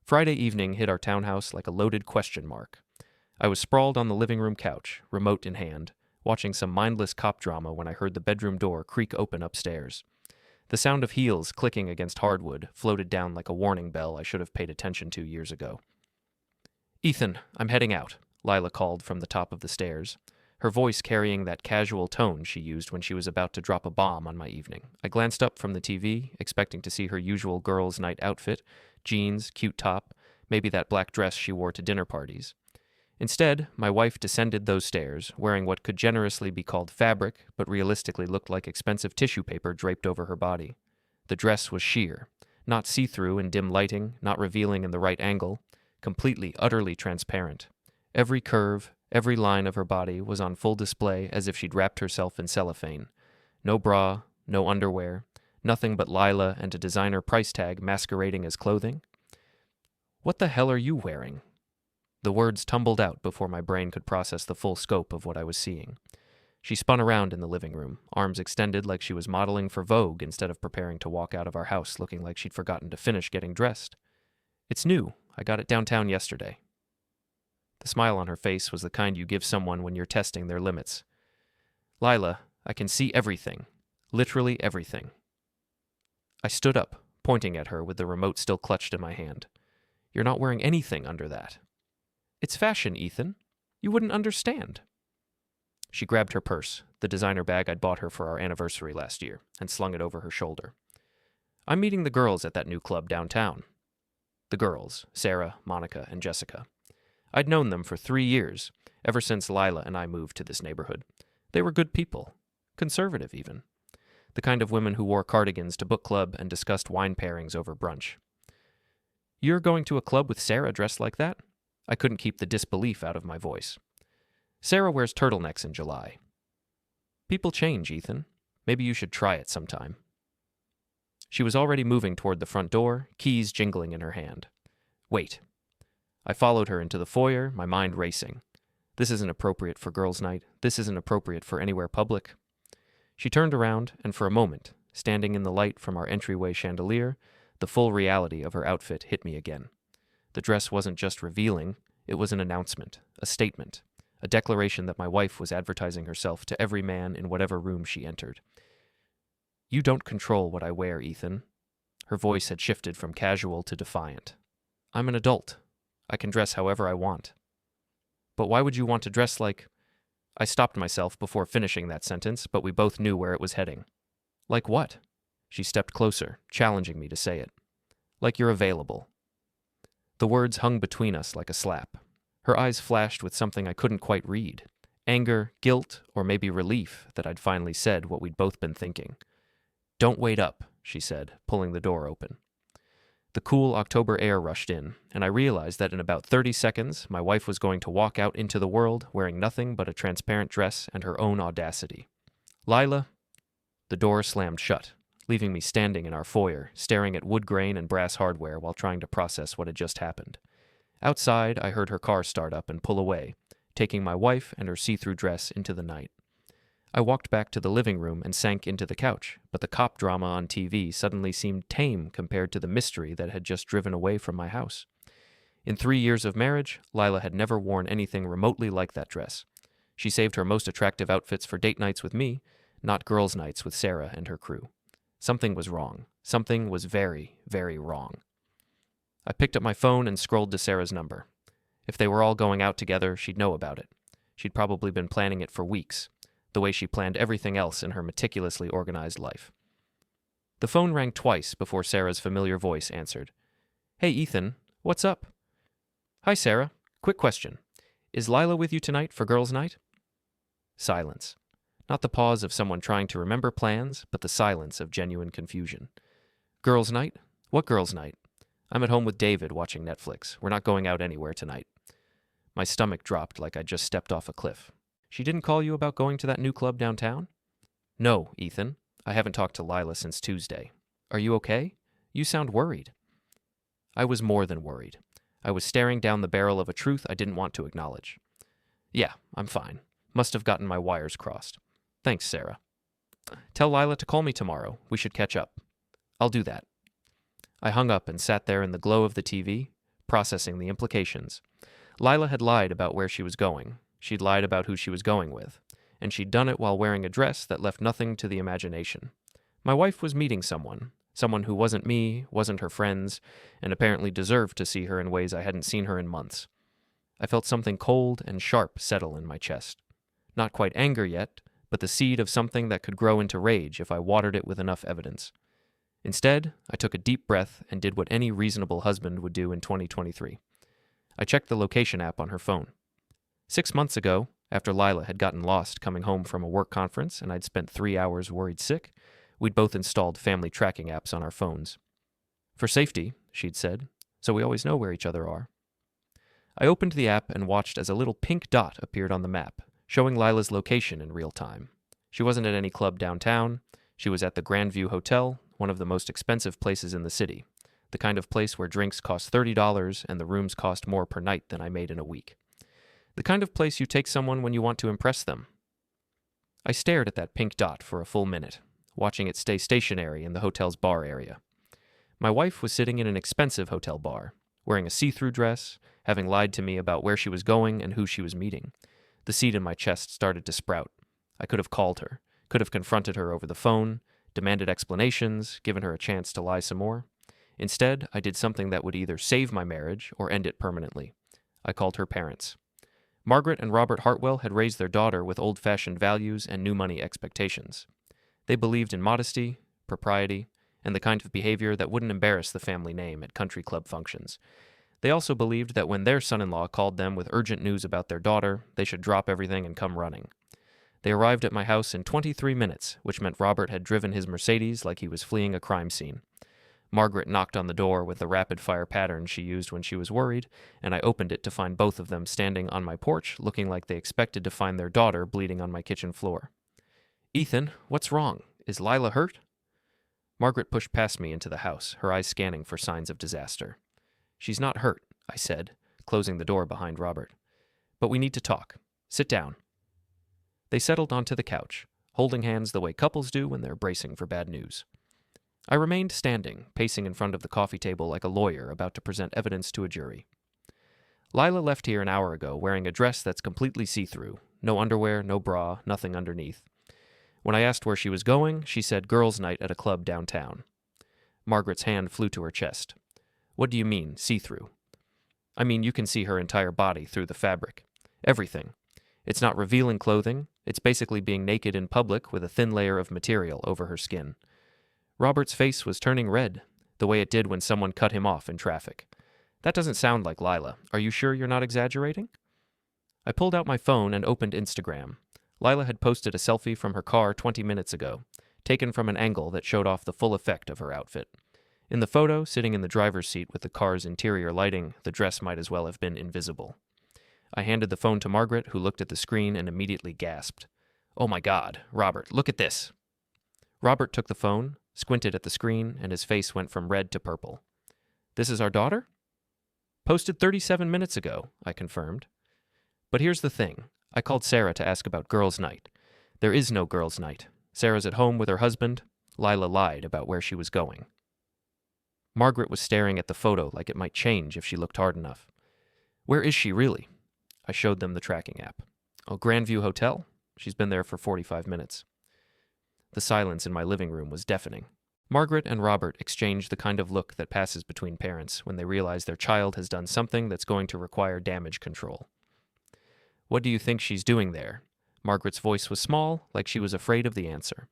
Friday evening hit our townhouse like a loaded question mark. I was sprawled on the living room couch, remote in hand, watching some mindless cop drama when I heard the bedroom door creak open upstairs. The sound of heels clicking against hardwood floated down like a warning bell I should have paid attention to years ago. "Ethan, I'm heading out," Lyla called from the top of the stairs, her voice carrying that casual tone she used when she was about to drop a bomb on my evening. I glanced up from the TV, expecting to see her usual girls' night outfit, jeans, cute top, maybe that black dress she wore to dinner parties. Instead, my wife descended those stairs, wearing what could generously be called fabric, but realistically looked like expensive tissue paper draped over her body. The dress was sheer, not see-through in dim lighting, not revealing in the right angle, completely, utterly transparent. Every curve, every line of her body was on full display as if she'd wrapped herself in cellophane. No bra, no underwear, nothing but Lyla and a designer price tag masquerading as clothing. "What the hell are you wearing?" The words tumbled out before my brain could process the full scope of what I was seeing. She spun around in the living room, arms extended like she was modeling for Vogue instead of preparing to walk out of our house looking like she'd forgotten to finish getting dressed. "It's new. I got it downtown yesterday." The smile on her face was the kind you give someone when you're testing their limits. "Lyla, I can see everything. Literally everything." I stood up, pointing at her with the remote still clutched in my hand. "You're not wearing anything under that." "It's fashion, Ethan. You wouldn't understand." She grabbed her purse, the designer bag I'd bought her for our anniversary last year, and slung it over her shoulder. "I'm meeting the girls at that new club downtown." The girls, Sarah, Monica, and Jessica. I'd known them for 3 years, ever since Lyla and I moved to this neighborhood. They were good people, conservative even. The kind of women who wore cardigans to book club and discussed wine pairings over brunch. "You're going to a club with Sarah dressed like that?" I couldn't keep the disbelief out of my voice. "Sarah wears turtlenecks in July." "People change, Ethan. Maybe you should try it sometime." She was already moving toward the front door, keys jingling in her hand. "Wait." I followed her into the foyer, my mind racing. This isn't appropriate for girls' night. This isn't appropriate for anywhere public. She turned around, and for a moment, standing in the light from our entryway chandelier, the full reality of her outfit hit me again. The dress wasn't just revealing, it was an announcement, a statement, a declaration that my wife was advertising herself to every man in whatever room she entered. "You don't control what I wear, Ethan." Her voice had shifted from casual to defiant. "I'm an adult. I can dress however I want." "But why would you want to dress like—" I stopped myself before finishing that sentence, but we both knew where it was heading. "Like what?" She stepped closer, challenging me to say it. "Like you're available." The words hung between us like a slap. Her eyes flashed with something I couldn't quite read. Anger, guilt, or maybe relief that I'd finally said what we'd both been thinking. "Don't wait up," she said, pulling the door open. The cool October air rushed in, and I realized that in about 30 seconds, my wife was going to walk out into the world wearing nothing but a transparent dress and her own audacity. "Lyla." The door slammed shut, leaving me standing in our foyer, staring at wood grain and brass hardware while trying to process what had just happened. Outside, I heard her car start up and pull away, taking my wife and her see-through dress into the night. I walked back to the living room and sank into the couch, but the cop drama on TV suddenly seemed tame compared to the mystery that had just driven away from my house. In 3 years of marriage, Lyla had never worn anything remotely like that dress. She saved her most attractive outfits for date nights with me, not girls' nights with Sarah and her crew. Something was wrong. Something was very, very wrong. I picked up my phone and scrolled to Sarah's number. If they were all going out together, she'd know about it. She'd probably been planning it for weeks, the way she planned everything else in her meticulously organized life. The phone rang twice before Sarah's familiar voice answered. "Hey, Ethan, what's up?" "Hi, Sarah. Quick question. Is Lyla with you tonight for girls' night?" Silence. Not the pause of someone trying to remember plans, but the silence of genuine confusion. "Girls' night? What girls' night?" "I'm at home with David watching Netflix. We're not going out anywhere tonight." My stomach dropped like I'd just stepped off a cliff. "She didn't call you about going to that new club downtown?" "No, Ethan. I haven't talked to Lyla since Tuesday. Are you okay? You sound worried." I was more than worried. I was staring down the barrel of a truth I didn't want to acknowledge. "Yeah, I'm fine. Must have gotten my wires crossed. Thanks, Sarah. Tell Lyla to call me tomorrow. We should catch up." "I'll do that." I hung up and sat there in the glow of the TV, processing the implications. Lyla had lied about where she was going. She'd lied about who she was going with. And she'd done it while wearing a dress that left nothing to the imagination. My wife was meeting someone who wasn't me, wasn't her friends, and apparently deserved to see her in ways I hadn't seen her in months. I felt something cold and sharp settle in my chest. Not quite anger yet, but the seed of something that could grow into rage if I watered it with enough evidence. Instead, I took a deep breath and did what any reasonable husband would do in 2023. I checked the location app on her phone. 6 months ago, after Lyla had gotten lost coming home from a work conference and I'd spent 3 hours worried sick, we'd both installed family tracking apps on our phones. For safety, she'd said, so we always know where each other are. I opened the app and watched as a little pink dot appeared on the map, showing Lila's location in real time. She wasn't at any club downtown. She was at the Grandview Hotel, one of the most expensive places in the city, the kind of place where drinks cost $30 and the rooms cost more per night than I made in a week. The kind of place you take someone when you want to impress them. I stared at that pink dot for a full minute, watching it stay stationary in the hotel's bar area. My wife was sitting in an expensive hotel bar, wearing a see-through dress, having lied to me about where she was going and who she was meeting. The seed in my chest started to sprout. I could have called her, could have confronted her over the phone, demanded explanations, given her a chance to lie some more. Instead, I did something that would either save my marriage or end it permanently. I called her parents. Margaret and Robert Hartwell had raised their daughter with old-fashioned values and new money expectations. They believed in modesty, propriety, and the kind of behavior that wouldn't embarrass the family name at country club functions. They also believed that when their son-in-law called them with urgent news about their daughter, they should drop everything and come running. They arrived at my house in 23 minutes, which meant Robert had driven his Mercedes like he was fleeing a crime scene. Margaret knocked on the door with the rapid-fire pattern she used when she was worried, and I opened it to find both of them standing on my porch looking like they expected to find their daughter bleeding on my kitchen floor. "Ethan, what's wrong? Is Lyla hurt?" Margaret pushed past me into the house, her eyes scanning for signs of disaster. "She's not hurt," I said, closing the door behind Robert. "But we need to talk. Sit down." They settled onto the couch, holding hands the way couples do when they're bracing for bad news. I remained standing, pacing in front of the coffee table like a lawyer about to present evidence to a jury. Lyla left here an hour ago wearing a dress that's completely see-through. No underwear, no bra, nothing underneath. When I asked where she was going, she said girls' night at a club downtown. Margaret's hand flew to her chest. "What do you mean, see-through?" "I mean you can see her entire body through the fabric. Everything. It's not revealing clothing. It's basically being naked in public with a thin layer of material over her skin." Robert's face was turning red, the way it did when someone cut him off in traffic. "That doesn't sound like Lyla. Are you sure you're not exaggerating?" I pulled out my phone and opened Instagram. Lyla had posted a selfie from her car 20 minutes ago, taken from an angle that showed off the full effect of her outfit. In the photo, sitting in the driver's seat with the car's interior lighting, the dress might as well have been invisible. I handed the phone to Margaret, who looked at the screen and immediately gasped. "Oh my God, Robert, look at this." Robert took the phone, squinted at the screen, and his face went from red to purple. "This is our daughter?" "Posted 37 minutes ago," I confirmed. "But here's the thing. I called Sarah to ask about girls' night. There is no girls' night. Sarah's at home with her husband. Lyla lied about where she was going." Margaret was staring at the photo like it might change if she looked hard enough. "Where is she really?" I showed them the tracking app. "Oh, Grandview Hotel? She's been there for 45 minutes. The silence in my living room was deafening. Margaret and Robert exchanged the kind of look that passes between parents when they realize their child has done something that's going to require damage control. "What do you think she's doing there?" Margaret's voice was small, like she was afraid of the answer.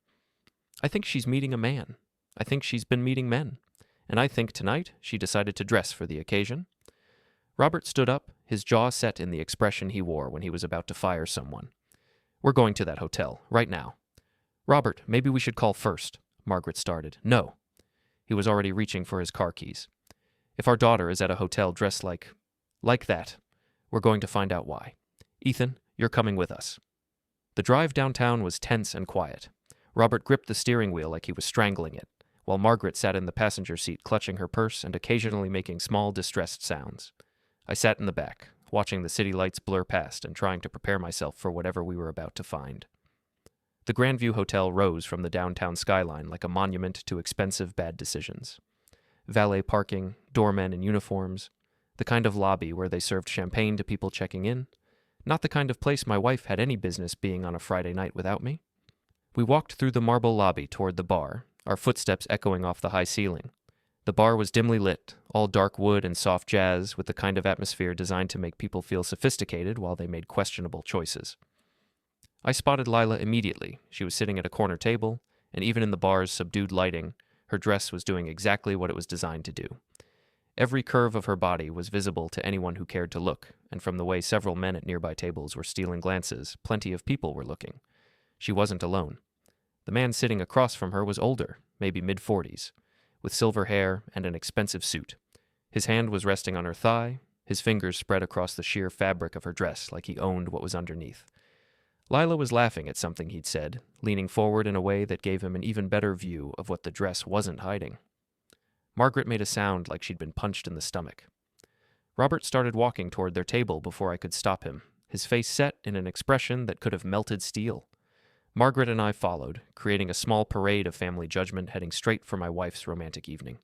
"I think she's meeting a man. I think she's been meeting men. And I think tonight she decided to dress for the occasion." Robert stood up, his jaw set in the expression he wore when he was about to fire someone. "We're going to that hotel, right now." "Robert, maybe we should call first," Margaret started. "No." He was already reaching for his car keys. "If our daughter is at a hotel dressed like that, we're going to find out why. Ethan, you're coming with us." The drive downtown was tense and quiet. Robert gripped the steering wheel like he was strangling it, while Margaret sat in the passenger seat clutching her purse and occasionally making small, distressed sounds. I sat in the back, watching the city lights blur past and trying to prepare myself for whatever we were about to find. The Grandview Hotel rose from the downtown skyline like a monument to expensive bad decisions. Valet parking, doormen in uniforms. The kind of lobby where they served champagne to people checking in. Not the kind of place my wife had any business being on a Friday night without me. We walked through the marble lobby toward the bar, our footsteps echoing off the high ceiling. The bar was dimly lit, all dark wood and soft jazz, with the kind of atmosphere designed to make people feel sophisticated while they made questionable choices. I spotted Lyla immediately. She was sitting at a corner table, and even in the bar's subdued lighting, her dress was doing exactly what it was designed to do. Every curve of her body was visible to anyone who cared to look, and from the way several men at nearby tables were stealing glances, plenty of people were looking. She wasn't alone. The man sitting across from her was older, maybe mid-40s, with silver hair and an expensive suit. His hand was resting on her thigh, his fingers spread across the sheer fabric of her dress like he owned what was underneath. Lyla was laughing at something he'd said, leaning forward in a way that gave him an even better view of what the dress wasn't hiding. Margaret made a sound like she'd been punched in the stomach. Robert started walking toward their table before I could stop him, his face set in an expression that could have melted steel. Margaret and I followed, creating a small parade of family judgment heading straight for my wife's romantic evening.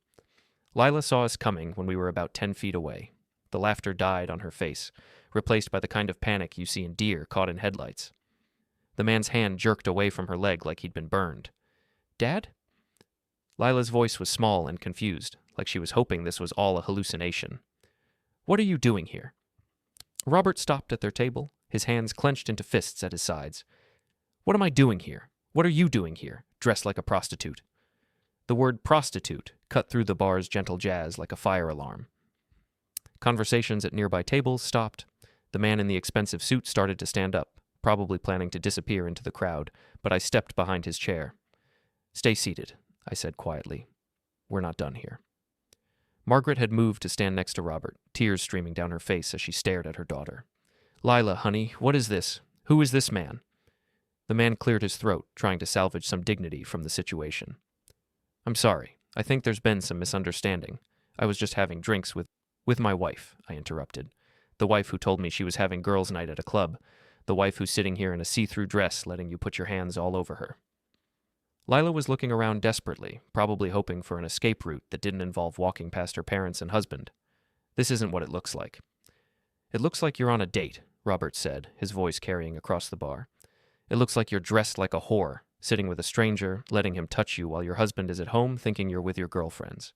Lyla saw us coming when we were about 10 feet away. The laughter died on her face, replaced by the kind of panic you see in deer caught in headlights. The man's hand jerked away from her leg like he'd been burned. "Dad?" Lila's voice was small and confused, like she was hoping this was all a hallucination. "What are you doing here?" Robert stopped at their table, his hands clenched into fists at his sides. "What am I doing here? What are you doing here, dressed like a prostitute?" The word prostitute cut through the bar's gentle jazz like a fire alarm. Conversations at nearby tables stopped. The man in the expensive suit started to stand up, probably planning to disappear into the crowd, but I stepped behind his chair. "Stay seated," I said quietly. "We're not done here." Margaret had moved to stand next to Robert, tears streaming down her face as she stared at her daughter. "Lyla, honey, what is this? Who is this man?" The man cleared his throat, trying to salvage some dignity from the situation. "I'm sorry. I think there's been some misunderstanding. I was just having drinks with my wife," I interrupted. "The wife who told me she was having girls' night at a club. The wife who's sitting here in a see-through dress letting you put your hands all over her." Lyla was looking around desperately, probably hoping for an escape route that didn't involve walking past her parents and husband. "This isn't what it looks like." "It looks like you're on a date," Robert said, his voice carrying across the bar. "It looks like you're dressed like a whore, sitting with a stranger, letting him touch you while your husband is at home thinking you're with your girlfriends."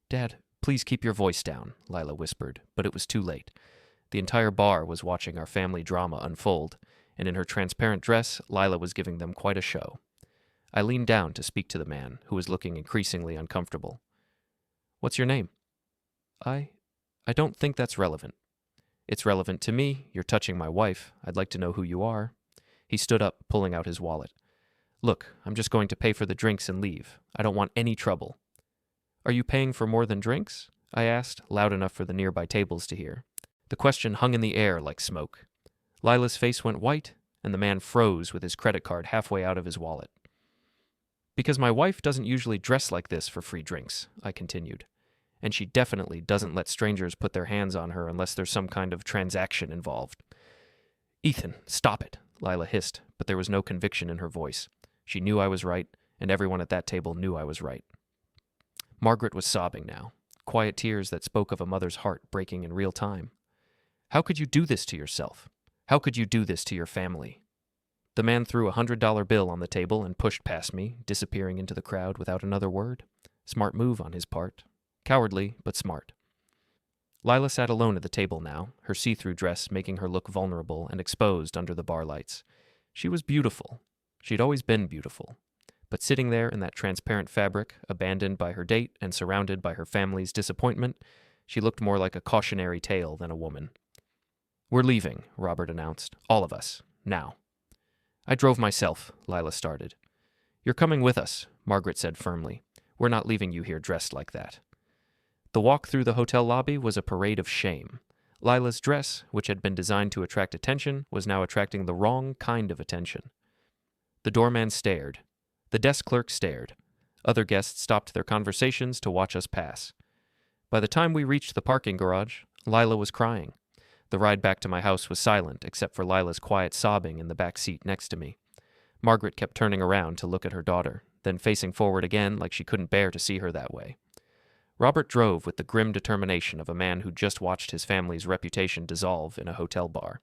"Dad, please keep your voice down," Lyla whispered, but it was too late. The entire bar was watching our family drama unfold, and in her transparent dress, Lyla was giving them quite a show. I leaned down to speak to the man, who was looking increasingly uncomfortable. "What's your name?" I don't think that's relevant." "It's relevant to me. You're touching my wife. I'd like to know who you are." He stood up, pulling out his wallet. "Look, I'm just going to pay for the drinks and leave. I don't want any trouble." "Are you paying for more than drinks?" I asked, loud enough for the nearby tables to hear. The question hung in the air like smoke. Lila's face went white, and the man froze with his credit card halfway out of his wallet. "Because my wife doesn't usually dress like this for free drinks," I continued. "And she definitely doesn't let strangers put their hands on her unless there's some kind of transaction involved." "Ethan, stop it," Lyla hissed, but there was no conviction in her voice. She knew I was right, and everyone at that table knew I was right. Margaret was sobbing now, quiet tears that spoke of a mother's heart breaking in real time. "How could you do this to yourself? How could you do this to your family?" The man threw a $100 bill on the table and pushed past me, disappearing into the crowd without another word. Smart move on his part. Cowardly, but smart. Lyla sat alone at the table now, her see-through dress making her look vulnerable and exposed under the bar lights. She was beautiful. She'd always been beautiful. But sitting there in that transparent fabric, abandoned by her date and surrounded by her family's disappointment, she looked more like a cautionary tale than a woman. "We're leaving," Robert announced. "All of us. Now." "I drove myself," Lyla started. "You're coming with us," Margaret said firmly. "We're not leaving you here dressed like that." The walk through the hotel lobby was a parade of shame. Lila's dress, which had been designed to attract attention, was now attracting the wrong kind of attention. The doorman stared. The desk clerk stared. Other guests stopped their conversations to watch us pass. By the time we reached the parking garage, Lyla was crying. The ride back to my house was silent, except for Lila's quiet sobbing in the back seat next to me. Margaret kept turning around to look at her daughter, then facing forward again like she couldn't bear to see her that way. Robert drove with the grim determination of a man who just watched his family's reputation dissolve in a hotel bar.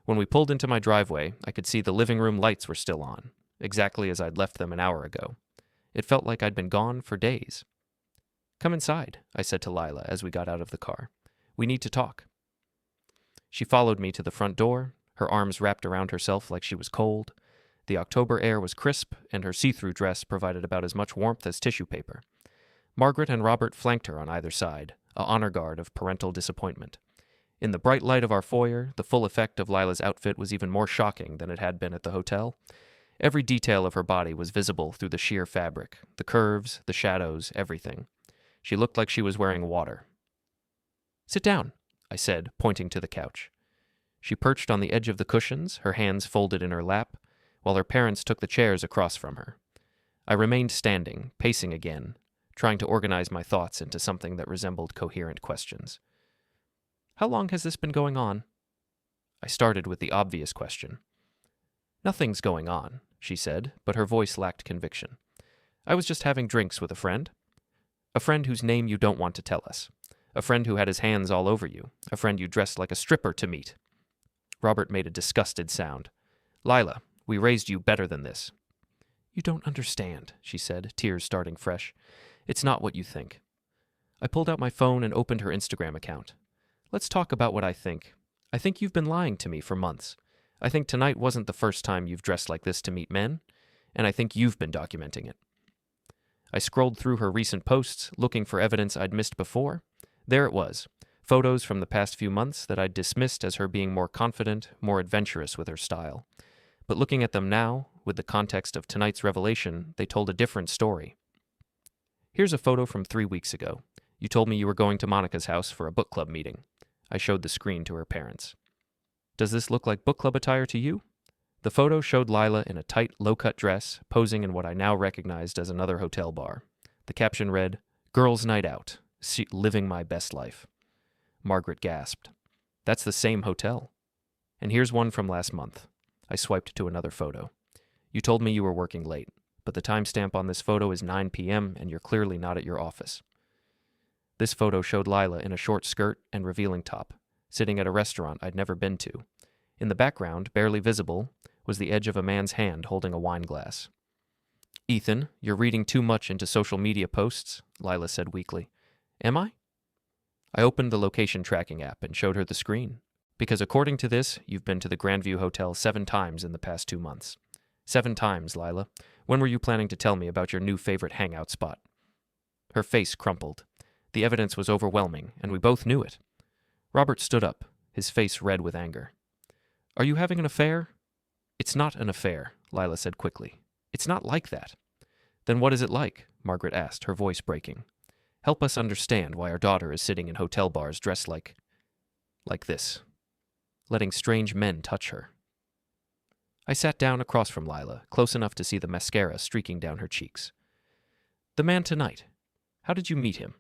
When we pulled into my driveway, I could see the living room lights were still on, exactly as I'd left them an hour ago. It felt like I'd been gone for days. "Come inside," I said to Lyla as we got out of the car. "We need to talk." She followed me to the front door, her arms wrapped around herself like she was cold. The October air was crisp, and her see-through dress provided about as much warmth as tissue paper. Margaret and Robert flanked her on either side, a honor guard of parental disappointment. In the bright light of our foyer, the full effect of Lila's outfit was even more shocking than it had been at the hotel. Every detail of her body was visible through the sheer fabric, the curves, the shadows, everything. She looked like she was wearing water. "Sit down," I said, pointing to the couch. She perched on the edge of the cushions, her hands folded in her lap, while her parents took the chairs across from her. I remained standing, pacing again, trying to organize my thoughts into something that resembled coherent questions. "How long has this been going on?" I started with the obvious question. "Nothing's going on," she said, but her voice lacked conviction. "I was just having drinks with a friend. A friend whose name you don't want to tell us. A friend who had his hands all over you. A friend you dressed like a stripper to meet." Robert made a disgusted sound. "Lyla, we raised you better than this." "You don't understand," she said, tears starting fresh. "It's not what you think." I pulled out my phone and opened her Instagram account. "Let's talk about what I think. I think you've been lying to me for months. I think tonight wasn't the first time you've dressed like this to meet men, and I think you've been documenting it." I scrolled through her recent posts, looking for evidence I'd missed before. There it was, photos from the past few months that I'd dismissed as her being more confident, more adventurous with her style. But looking at them now, with the context of tonight's revelation, they told a different story. "Here's a photo from 3 weeks ago. You told me you were going to Monica's house for a book club meeting." I showed the screen to her parents. "Does this look like book club attire to you?" The photo showed Lyla in a tight, low-cut dress, posing in what I now recognized as another hotel bar. The caption read, "Girls' Night Out, living my best life." Margaret gasped. "That's the same hotel. And here's one from last month." I swiped to another photo. "You told me you were working late, but the timestamp on this photo is 9 p.m. and you're clearly not at your office." This photo showed Lyla in a short skirt and revealing top, sitting at a restaurant I'd never been to. In the background, barely visible, was the edge of a man's hand holding a wine glass. "Ethan, you're reading too much into social media posts," Lyla said weakly. "Am I?" I opened the location tracking app and showed her the screen. "Because according to this, you've been to the Grandview Hotel 7 times in the past 2 months. 7 times, Lyla. When were you planning to tell me about your new favorite hangout spot?" Her face crumpled. The evidence was overwhelming, and we both knew it. Robert stood up, his face red with anger. "Are you having an affair?" "It's not an affair," Lyla said quickly. "It's not like that." "Then what is it like?" Margaret asked, her voice breaking. "Help us understand why our daughter is sitting in hotel bars dressed like this, letting strange men touch her." I sat down across from Lyla, close enough to see the mascara streaking down her cheeks. "The man tonight. How did you meet him?"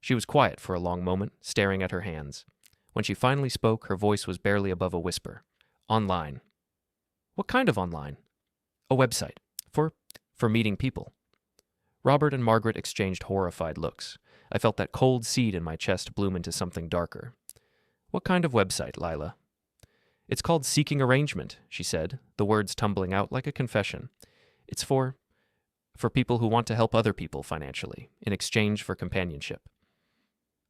She was quiet for a long moment, staring at her hands. When she finally spoke, her voice was barely above a whisper. "Online." "What kind of online?" "A website. For meeting people." Robert and Margaret exchanged horrified looks. I felt that cold seed in my chest bloom into something darker. "What kind of website, Lyla?" "It's called Seeking Arrangement," she said, the words tumbling out like a confession. "It's for people who want to help other people financially, in exchange for companionship."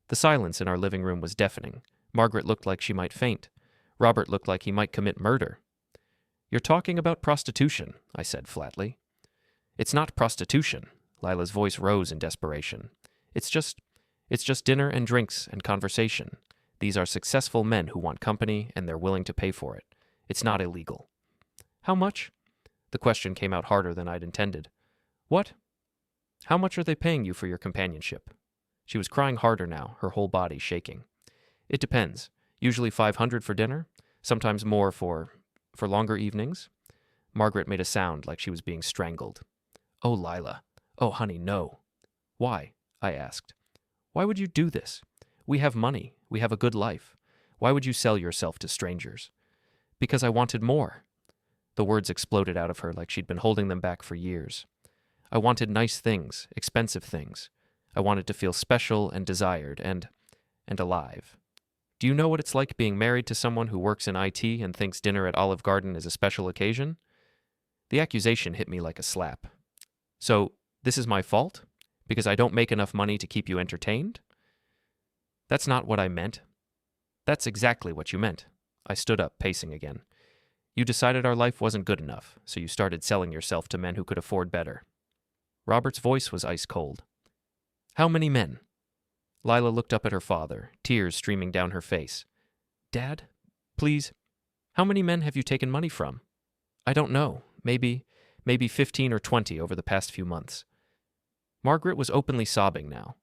The silence in our living room was deafening. Margaret looked like she might faint. Robert looked like he might commit murder. "You're talking about prostitution," I said flatly. "It's not prostitution." Lila's voice rose in desperation. It's just dinner and drinks and conversation. These are successful men who want company, and they're willing to pay for it. It's not illegal." "How much?" The question came out harder than I'd intended. "What? How much are they paying you for your companionship?" She was crying harder now, her whole body shaking. "It depends. Usually $500 for dinner, sometimes more for longer evenings." Margaret made a sound like she was being strangled. "Oh, Lyla. Oh, honey, no." "Why?" I asked. "Why would you do this? We have money. We have a good life. Why would you sell yourself to strangers?" "Because I wanted more." The words exploded out of her like she'd been holding them back for years. "I wanted nice things, expensive things. I wanted to feel special and desired and alive. Do you know what it's like being married to someone who works in IT and thinks dinner at Olive Garden is a special occasion? The accusation hit me like a slap. So, this is my fault? Because I don't make enough money to keep you entertained? That's not what I meant. That's exactly what you meant. I stood up, pacing again. You decided our life wasn't good enough, so you started selling yourself to men who could afford better. Robert's voice was ice cold. How many men? Lyla looked up at her father, tears streaming down her face. Dad, please, how many men have you taken money from? I don't know. Maybe 15 or 20 over the past few months. Margaret was openly sobbing now.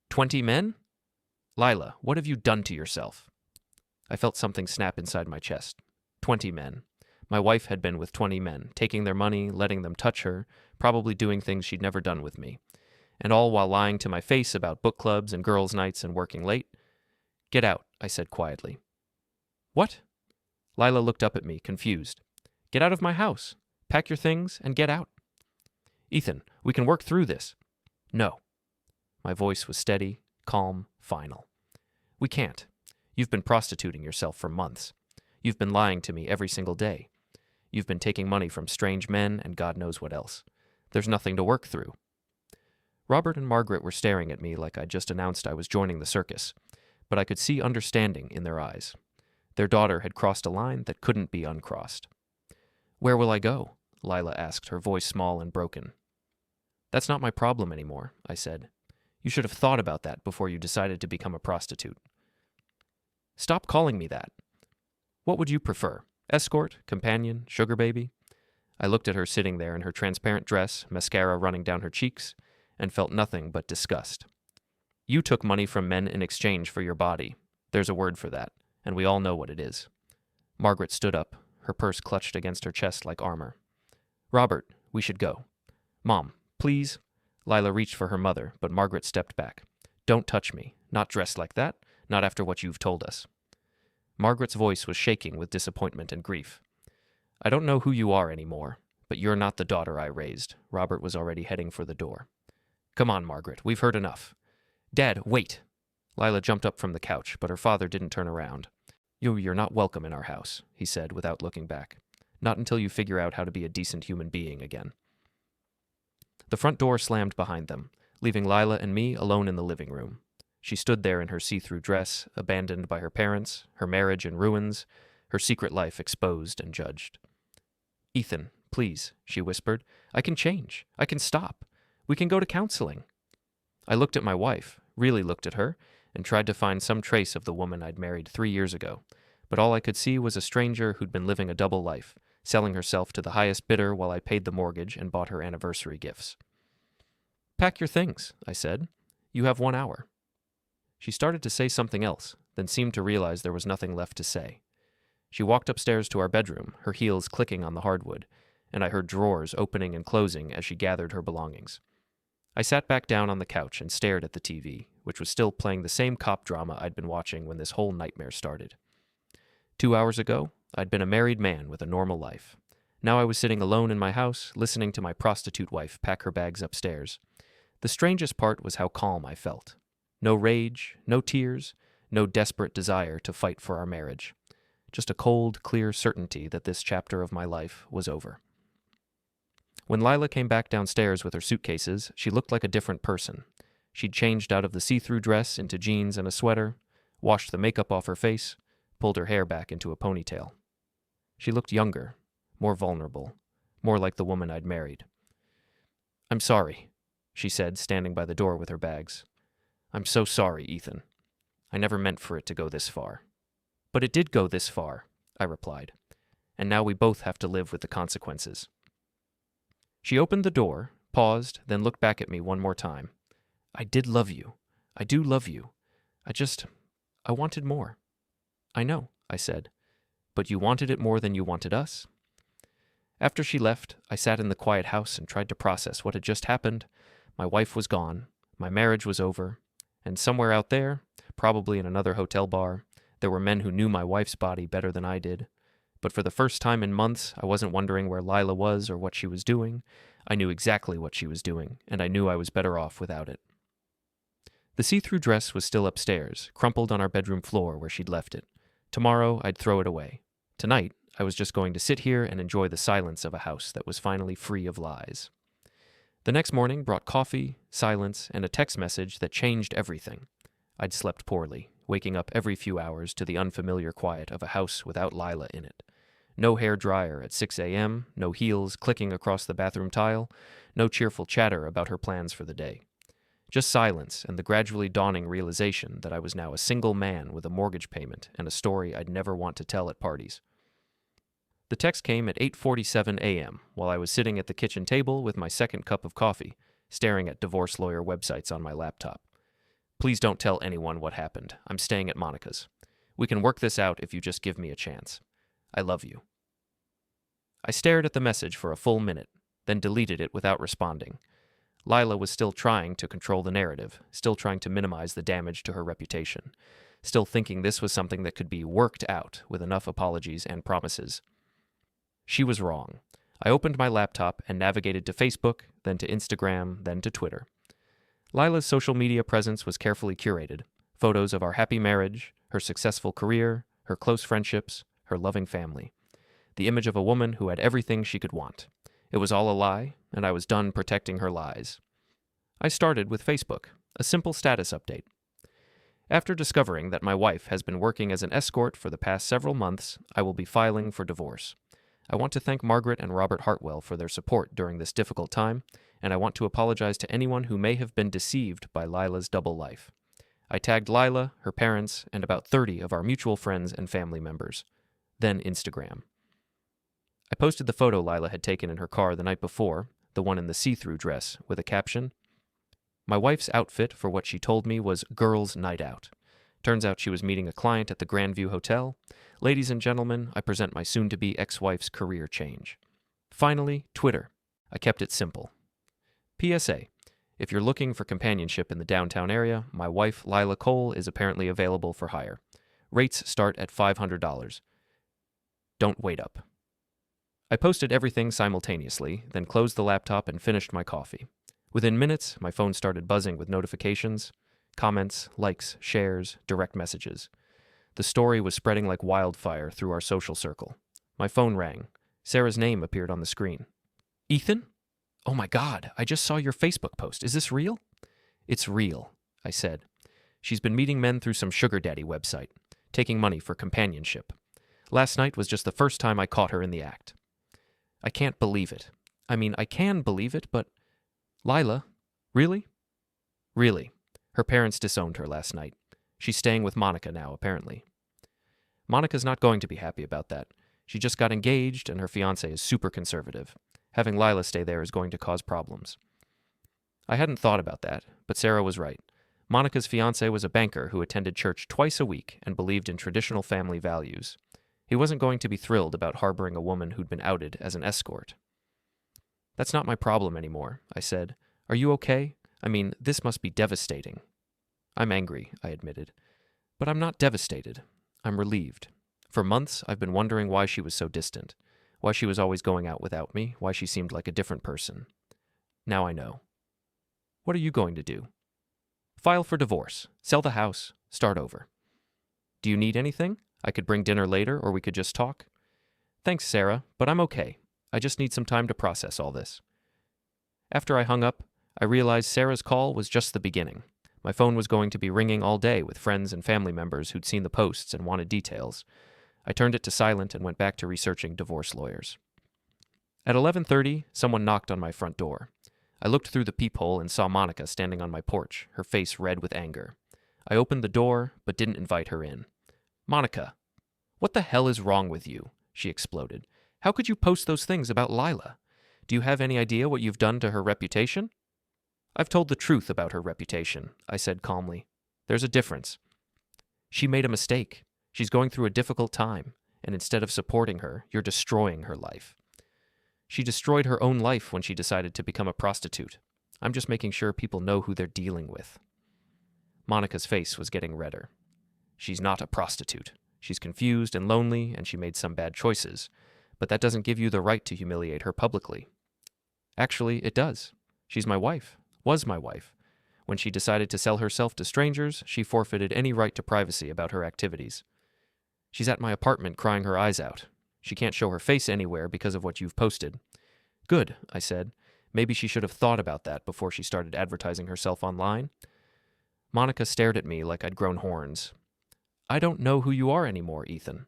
20 men? Lyla, what have you done to yourself? I felt something snap inside my chest. 20 men. My wife had been with 20 men, taking their money, letting them touch her, probably doing things she'd never done with me. And all while lying to my face about book clubs and girls' nights and working late. Get out, I said quietly. What? Lyla looked up at me, confused. Get out of my house. Pack your things and get out. Ethan, we can work through this. No. My voice was steady, calm, final. We can't. You've been prostituting yourself for months. You've been lying to me every single day. You've been taking money from strange men and God knows what else. There's nothing to work through. Robert and Margaret were staring at me like I'd just announced I was joining the circus, but I could see understanding in their eyes. Their daughter had crossed a line that couldn't be uncrossed. Where will I go? Lyla asked, her voice small and broken. That's not my problem anymore, I said. You should have thought about that before you decided to become a prostitute. Stop calling me that. What would you prefer? Escort, companion, sugar baby? I looked at her sitting there in her transparent dress, mascara running down her cheeks, and felt nothing but disgust. You took money from men in exchange for your body. There's a word for that, and we all know what it is. Margaret stood up, her purse clutched against her chest like armor. Robert, we should go. Mom, please. Lyla reached for her mother, but Margaret stepped back. Don't touch me. Not dressed like that. Not after what you've told us. Margaret's voice was shaking with disappointment and grief. I don't know who you are anymore, but you're not the daughter I raised. Robert was already heading for the door. Come on, Margaret, we've heard enough. Dad, wait. Lyla jumped up from the couch, but her father didn't turn around. You're not welcome in our house, he said without looking back. Not until you figure out how to be a decent human being again. The front door slammed behind them, leaving Lyla and me alone in the living room. She stood there in her see-through dress, abandoned by her parents, her marriage in ruins, her secret life exposed and judged. Ethan, please, she whispered. I can change. I can stop. We can go to counseling. I looked at my wife, really looked at her, and tried to find some trace of the woman I'd married 3 years ago, but all I could see was a stranger who'd been living a double life, selling herself to the highest bidder while I paid the mortgage and bought her anniversary gifts. Pack your things, I said. You have 1 hour. She started to say something else, then seemed to realize there was nothing left to say. She walked upstairs to our bedroom, her heels clicking on the hardwood, and I heard drawers opening and closing as she gathered her belongings. I sat back down on the couch and stared at the TV, which was still playing the same cop drama I'd been watching when this whole nightmare started. 2 hours ago, I'd been a married man with a normal life. Now I was sitting alone in my house, listening to my prostitute wife pack her bags upstairs. The strangest part was how calm I felt. No rage, no tears, no desperate desire to fight for our marriage. Just a cold, clear certainty that this chapter of my life was over. When Lyla came back downstairs with her suitcases, she looked like a different person. She'd changed out of the see-through dress into jeans and a sweater, washed the makeup off her face, pulled her hair back into a ponytail. She looked younger, more vulnerable, more like the woman I'd married. I'm sorry, she said, standing by the door with her bags. I'm so sorry, Ethan. I never meant for it to go this far. But it did go this far, I replied. And now we both have to live with the consequences. She opened the door, paused, then looked back at me one more time. I did love you. I do love you. I wanted more. I know, I said. But you wanted it more than you wanted us. After she left, I sat in the quiet house and tried to process what had just happened. My wife was gone. My marriage was over. And somewhere out there, probably in another hotel bar, there were men who knew my wife's body better than I did. But for the first time in months, I wasn't wondering where Lyla was or what she was doing. I knew exactly what she was doing, and I knew I was better off without it. The see-through dress was still upstairs, crumpled on our bedroom floor where she'd left it. Tomorrow, I'd throw it away. Tonight, I was just going to sit here and enjoy the silence of a house that was finally free of lies. The next morning brought coffee, silence, and a text message that changed everything. I'd slept poorly, waking up every few hours to the unfamiliar quiet of a house without Lyla in it. No hair dryer at 6 a.m., no heels clicking across the bathroom tile, no cheerful chatter about her plans for the day. Just silence and the gradually dawning realization that I was now a single man with a mortgage payment and a story I'd never want to tell at parties. The text came at 8:47 a.m. while I was sitting at the kitchen table with my second cup of coffee, staring at divorce lawyer websites on my laptop. Please don't tell anyone what happened. I'm staying at Monica's. We can work this out if you just give me a chance. I love you. I stared at the message for a full minute, then deleted it without responding. Lyla was still trying to control the narrative, still trying to minimize the damage to her reputation, still thinking this was something that could be worked out with enough apologies and promises. She was wrong. I opened my laptop and navigated to Facebook, then to Instagram, then to Twitter. Lila's social media presence was carefully curated. Photos of our happy marriage, her successful career, her close friendships, her loving family. The image of a woman who had everything she could want. It was all a lie, and I was done protecting her lies. I started with Facebook, a simple status update. After discovering that my wife has been working as an escort for the past several months, I will be filing for divorce. I want to thank Margaret and Robert Hartwell for their support during this difficult time, and I want to apologize to anyone who may have been deceived by Lila's double life. I tagged Lyla, her parents, and about 30 of our mutual friends and family members. Then Instagram. I posted the photo Lyla had taken in her car the night before, the one in the see-through dress, with a caption. My wife's outfit for what she told me was girls' night out. Turns out she was meeting a client at the Grandview Hotel. Ladies and gentlemen, I present my soon-to-be ex-wife's career change. Finally, Twitter. I kept it simple. PSA. If you're looking for companionship in the downtown area, my wife, Lila Cole, is apparently available for hire. Rates start at $500. Don't wait up. I posted everything simultaneously, then closed the laptop and finished my coffee. Within minutes, my phone started buzzing with notifications, comments, likes, shares, direct messages. The story was spreading like wildfire through our social circle. My phone rang. Sarah's name appeared on the screen. Ethan? Oh my God, I just saw your Facebook post. Is this real? It's real, I said. She's been meeting men through some sugar daddy website, taking money for companionship. Last night was just the first time I caught her in the act. I can't believe it. I mean, I can believe it, but... Lyla? Really? Really. Her parents disowned her last night. She's staying with Monica now, apparently. Monica's not going to be happy about that. She just got engaged, and her fiancé is super conservative. Having Lyla stay there is going to cause problems. I hadn't thought about that, but Sarah was right. Monica's fiancé was a banker who attended church twice a week and believed in traditional family values. He wasn't going to be thrilled about harboring a woman who'd been outed as an escort. That's not my problem anymore, I said. Are you okay? I mean, this must be devastating. I'm angry, I admitted. But I'm not devastated. I'm relieved. For months, I've been wondering why she was so distant, why she was always going out without me, why she seemed like a different person. Now I know. What are you going to do? File for divorce, sell the house, start over. Do you need anything? I could bring dinner later, or we could just talk. Thanks, Sarah, but I'm okay. I just need some time to process all this. After I hung up, I realized Sarah's call was just the beginning. My phone was going to be ringing all day with friends and family members who'd seen the posts and wanted details. I turned it to silent and went back to researching divorce lawyers. At 11:30, someone knocked on my front door. I looked through the peephole and saw Monica standing on my porch, her face red with anger. I opened the door, but didn't invite her in. Monica, what the hell is wrong with you? She exploded. How could you post those things about Lyla? Do you have any idea what you've done to her reputation? I've told the truth about her reputation, I said calmly. There's a difference. She made a mistake. She's going through a difficult time, and instead of supporting her, you're destroying her life. She destroyed her own life when she decided to become a prostitute. I'm just making sure people know who they're dealing with. Monica's face was getting redder. She's not a prostitute. She's confused and lonely, and she made some bad choices. But that doesn't give you the right to humiliate her publicly. Actually, it does. She's my wife. Was my wife. When she decided to sell herself to strangers, she forfeited any right to privacy about her activities. She's at my apartment crying her eyes out. She can't show her face anywhere because of what you've posted. Good, I said. Maybe she should have thought about that before she started advertising herself online. Monica stared at me like I'd grown horns. I don't know who you are anymore, Ethan.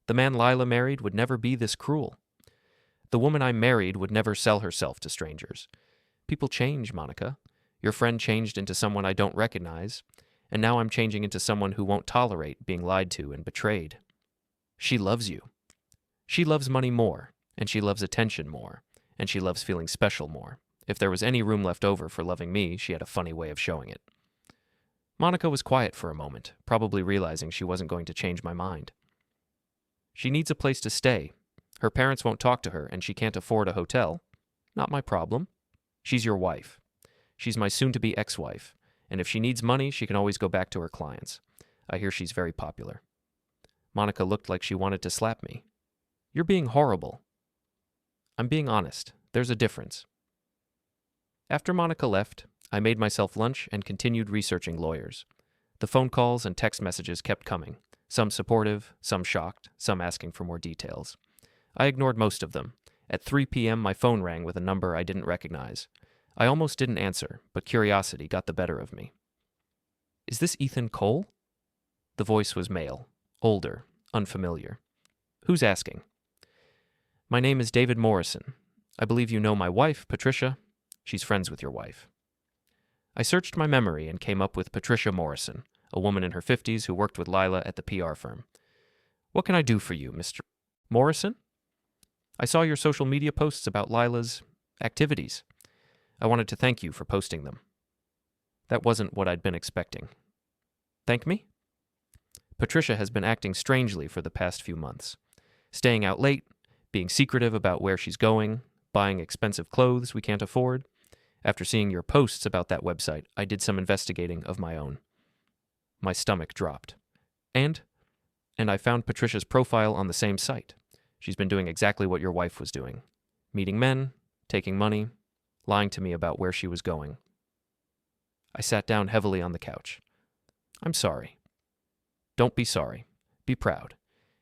The man Lila married would never be this cruel. The woman I married would never sell herself to strangers. People change, Monica. Your friend changed into someone I don't recognize, and now I'm changing into someone who won't tolerate being lied to and betrayed. She loves you. She loves money more, and she loves attention more, and she loves feeling special more. If there was any room left over for loving me, she had a funny way of showing it. Monica was quiet for a moment, probably realizing she wasn't going to change my mind. She needs a place to stay. Her parents won't talk to her, and she can't afford a hotel. Not my problem. She's your wife. She's my soon-to-be ex-wife, and if she needs money, she can always go back to her clients. I hear she's very popular. Monica looked like she wanted to slap me. You're being horrible. I'm being honest. There's a difference. After Monica left, I made myself lunch and continued researching lawyers. The phone calls and text messages kept coming, some supportive, some shocked, some asking for more details. I ignored most of them. At 3 p.m., my phone rang with a number I didn't recognize. I almost didn't answer, but curiosity got the better of me. Is this Ethan Cole? The voice was male, older, unfamiliar. Who's asking? My name is David Morrison. I believe you know my wife, Patricia. She's friends with your wife. I searched my memory and came up with Patricia Morrison, a woman in her 50s who worked with Lyla at the PR firm. What can I do for you, Mr. Morrison? I saw your social media posts about Lila's activities. I wanted to thank you for posting them. That wasn't what I'd been expecting. Thank me? Patricia has been acting strangely for the past few months. Staying out late, being secretive about where she's going, buying expensive clothes we can't afford. After seeing your posts about that website, I did some investigating of my own. My stomach dropped. And I found Patricia's profile on the same site. She's been doing exactly what your wife was doing. Meeting men, taking money, lying to me about where she was going. I sat down heavily on the couch. I'm sorry. Don't be sorry. Be proud.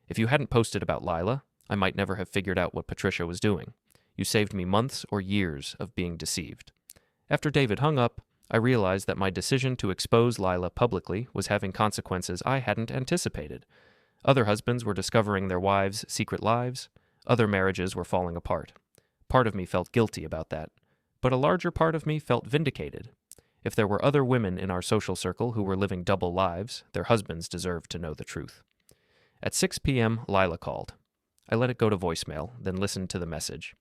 If you hadn't posted about Lyla, I might never have figured out what Patricia was doing. You saved me months or years of being deceived. After David hung up, I realized that my decision to expose Lyla publicly was having consequences I hadn't anticipated. Other husbands were discovering their wives' secret lives. Other marriages were falling apart. Part of me felt guilty about that, but a larger part of me felt vindicated. If there were other women in our social circle who were living double lives, their husbands deserved to know the truth. At 6 p.m., Lyla called. I let it go to voicemail, then listened to the message.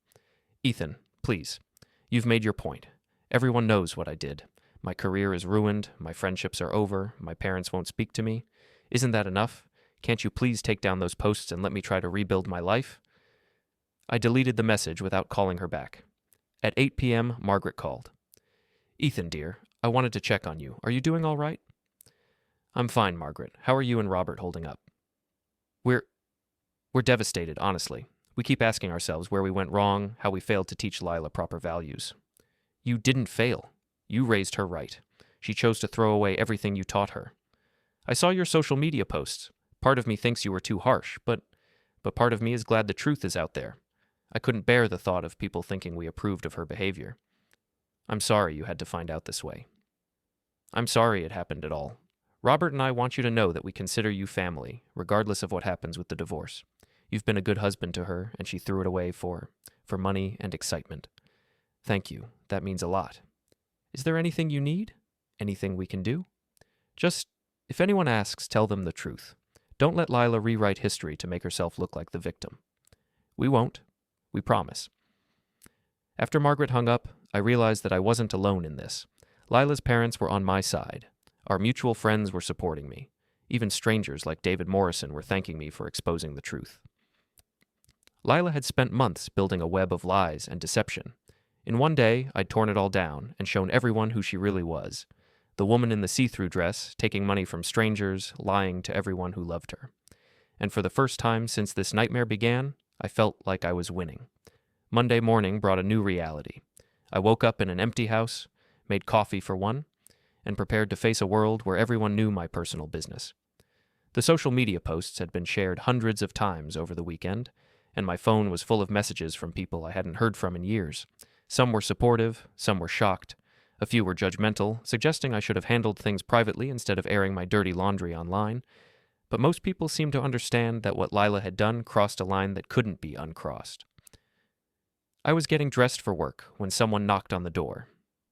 Ethan, please. You've made your point. Everyone knows what I did. My career is ruined. My friendships are over. My parents won't speak to me. Isn't that enough? Can't you please take down those posts and let me try to rebuild my life? I deleted the message without calling her back. At 8 p.m., Margaret called. Ethan, dear, I wanted to check on you. Are you doing all right? I'm fine, Margaret. How are you and Robert holding up? We're devastated, honestly. We keep asking ourselves where we went wrong, how we failed to teach Lyla proper values. You didn't fail. You raised her right. She chose to throw away everything you taught her. I saw your social media posts. Part of me thinks you were too harsh, but part of me is glad the truth is out there. I couldn't bear the thought of people thinking we approved of her behavior. I'm sorry you had to find out this way. I'm sorry it happened at all. Robert and I want you to know that we consider you family, regardless of what happens with the divorce. You've been a good husband to her, and she threw it away for money and excitement. Thank you. That means a lot. Is there anything you need? Anything we can do? Just, if anyone asks, tell them the truth. Don't let Lyla rewrite history to make herself look like the victim. We won't. We promise. After Margaret hung up, I realized that I wasn't alone in this. Lila's parents were on my side. Our mutual friends were supporting me. Even strangers like David Morrison were thanking me for exposing the truth. Lyla had spent months building a web of lies and deception. In one day, I'd torn it all down and shown everyone who she really was. The woman in the see-through dress, taking money from strangers, lying to everyone who loved her. And for the first time since this nightmare began, I felt like I was winning. Monday morning brought a new reality. I woke up in an empty house, made coffee for one, and prepared to face a world where everyone knew my personal business. The social media posts had been shared hundreds of times over the weekend, and my phone was full of messages from people I hadn't heard from in years. Some were supportive, some were shocked. A few were judgmental, suggesting I should have handled things privately instead of airing my dirty laundry online. But most people seemed to understand that what Lyla had done crossed a line that couldn't be uncrossed. I was getting dressed for work when someone knocked on the door.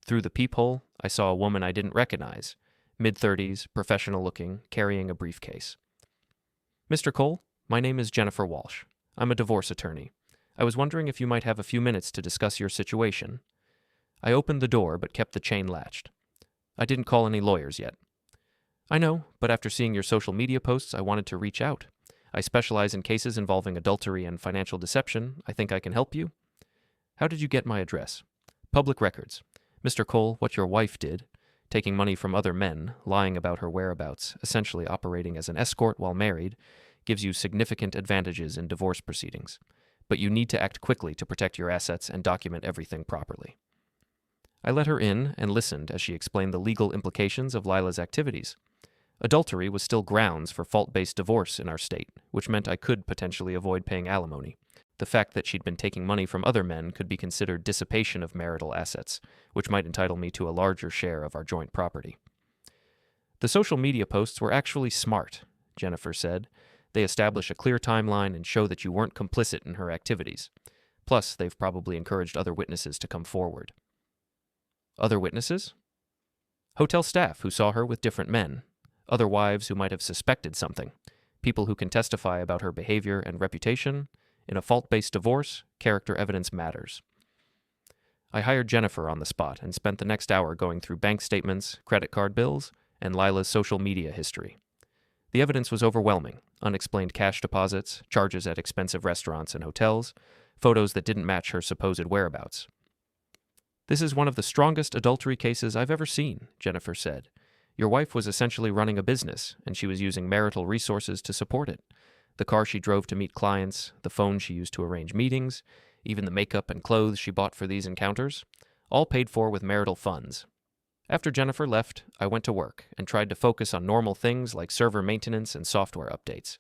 Through the peephole, I saw a woman I didn't recognize, mid-30s, professional-looking, carrying a briefcase. "Mr. Cole, my name is Jennifer Walsh. I'm a divorce attorney. I was wondering if you might have a few minutes to discuss your situation." I opened the door but kept the chain latched. "I didn't call any lawyers yet." "I know, but after seeing your social media posts, I wanted to reach out. I specialize in cases involving adultery and financial deception. I think I can help you." "How did you get my address?" "Public records. Mr. Cole, what your wife did, taking money from other men, lying about her whereabouts, essentially operating as an escort while married, gives you significant advantages in divorce proceedings. But you need to act quickly to protect your assets and document everything properly." I let her in and listened as she explained the legal implications of Lila's activities. Adultery was still grounds for fault-based divorce in our state, which meant I could potentially avoid paying alimony. The fact that she'd been taking money from other men could be considered dissipation of marital assets, which might entitle me to a larger share of our joint property. "The social media posts were actually smart," Jennifer said. "They establish a clear timeline and show that you weren't complicit in her activities. Plus, they've probably encouraged other witnesses to come forward." "Other witnesses?" "Hotel staff who saw her with different men. Other wives who might have suspected something. People who can testify about her behavior and reputation. In a fault-based divorce, character evidence matters." I hired Jennifer on the spot and spent the next hour going through bank statements, credit card bills, and Lila's social media history. The evidence was overwhelming: unexplained cash deposits, charges at expensive restaurants and hotels, photos that didn't match her supposed whereabouts. "This is one of the strongest adultery cases I've ever seen," Jennifer said. "Your wife was essentially running a business, and she was using marital resources to support it. The car she drove to meet clients, the phone she used to arrange meetings, even the makeup and clothes she bought for these encounters, all paid for with marital funds." After Jennifer left, I went to work and tried to focus on normal things like server maintenance and software updates.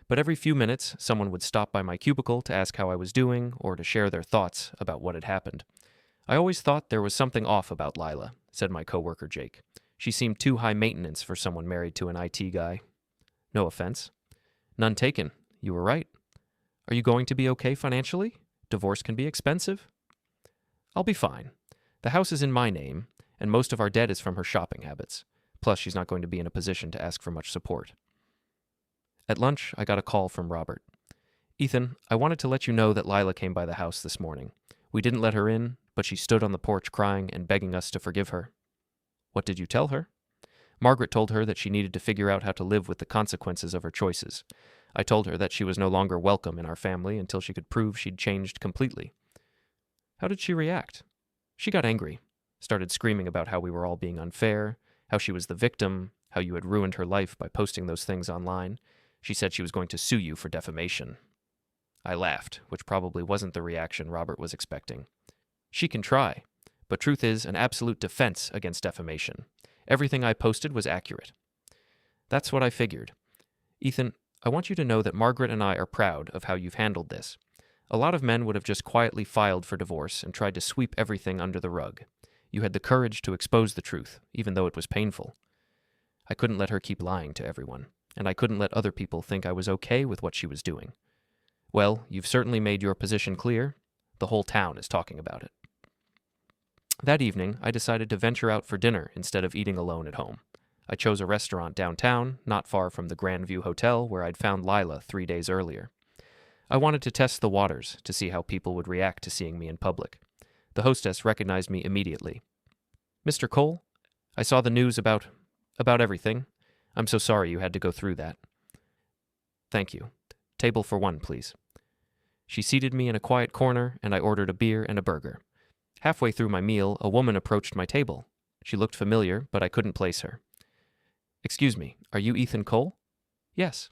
But every few minutes, someone would stop by my cubicle to ask how I was doing or to share their thoughts about what had happened. "I always thought there was something off about Lyla," said my coworker Jake. "She seemed too high maintenance for someone married to an IT guy." "No offense." "None taken. You were right. Are you going to be okay financially? Divorce can be expensive." "I'll be fine. The house is in my name, and most of our debt is from her shopping habits. Plus, she's not going to be in a position to ask for much support." At lunch, I got a call from Robert. "Ethan, I wanted to let you know that Lyla came by the house this morning. We didn't let her in, but she stood on the porch crying and begging us to forgive her." "What did you tell her?" "Margaret told her that she needed to figure out how to live with the consequences of her choices. I told her that she was no longer welcome in our family until she could prove she'd changed completely." "How did she react?" "She got angry, started screaming about how we were all being unfair, how she was the victim, how you had ruined her life by posting those things online. She said she was going to sue you for defamation." I laughed, which probably wasn't the reaction Robert was expecting. "She can try, but truth is an absolute defense against defamation. Everything I posted was accurate." "That's what I figured. Ethan, I want you to know that Margaret and I are proud of how you've handled this. A lot of men would have just quietly filed for divorce and tried to sweep everything under the rug. You had the courage to expose the truth, even though it was painful. I couldn't let her keep lying to everyone, and I couldn't let other people think I was okay with what she was doing. Well, you've certainly made your position clear. The whole town is talking about it." That evening, I decided to venture out for dinner instead of eating alone at home. I chose a restaurant downtown, not far from the Grandview Hotel where I'd found Lyla 3 days earlier. I wanted to test the waters to see how people would react to seeing me in public. The hostess recognized me immediately. "Mr. Cole, I saw the news about everything. I'm so sorry you had to go through that." "Thank you. Table for one, please." She seated me in a quiet corner, and I ordered a beer and a burger. Halfway through my meal, a woman approached my table. She looked familiar, but I couldn't place her. "Excuse me, are you Ethan Cole?" "Yes."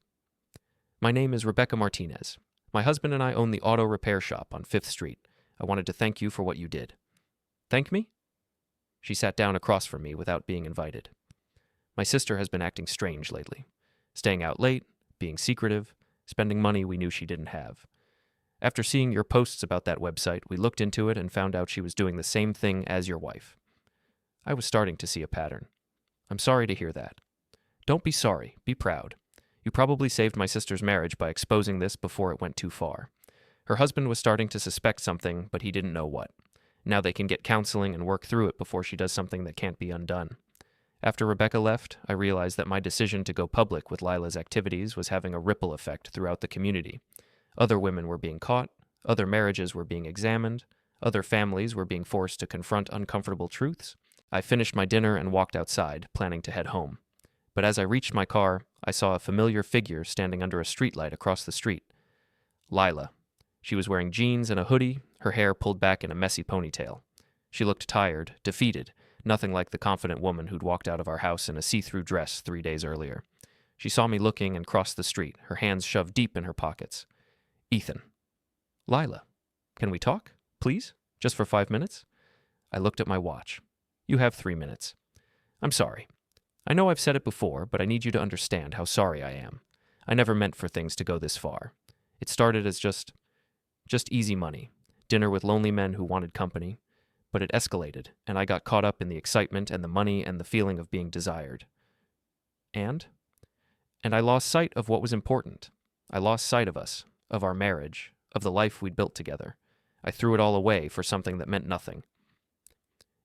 "My name is Rebecca Martinez. My husband and I own the auto repair shop on 5th Street. I wanted to thank you for what you did." "Thank me?" She sat down across from me without being invited. My sister has been acting strange lately. Staying out late, being secretive, spending money we knew she didn't have. After seeing your posts about that website, we looked into it and found out she was doing the same thing as your wife. I was starting to see a pattern. I'm sorry to hear that. Don't be sorry, be proud. You probably saved my sister's marriage by exposing this before it went too far. Her husband was starting to suspect something, but he didn't know what. Now they can get counseling and work through it before she does something that can't be undone. After Rebecca left, I realized that my decision to go public with Lila's activities was having a ripple effect throughout the community. Other women were being caught, other marriages were being examined, other families were being forced to confront uncomfortable truths. I finished my dinner and walked outside, planning to head home. But as I reached my car, I saw a familiar figure standing under a streetlight across the street. Lyla. She was wearing jeans and a hoodie, her hair pulled back in a messy ponytail. She looked tired, defeated, nothing like the confident woman who'd walked out of our house in a see-through dress 3 days earlier. She saw me looking and crossed the street, her hands shoved deep in her pockets. Ethan. Lyla. Can we talk? Please? Just for 5 minutes? I looked at my watch. You have 3 minutes. I'm sorry. I know I've said it before, but I need you to understand how sorry I am. I never meant for things to go this far. It started as just easy money, dinner with lonely men who wanted company, but it escalated, and I got caught up in the excitement and the money and the feeling of being desired. And I lost sight of what was important. I lost sight of us, of our marriage, of the life we'd built together. I threw it all away for something that meant nothing.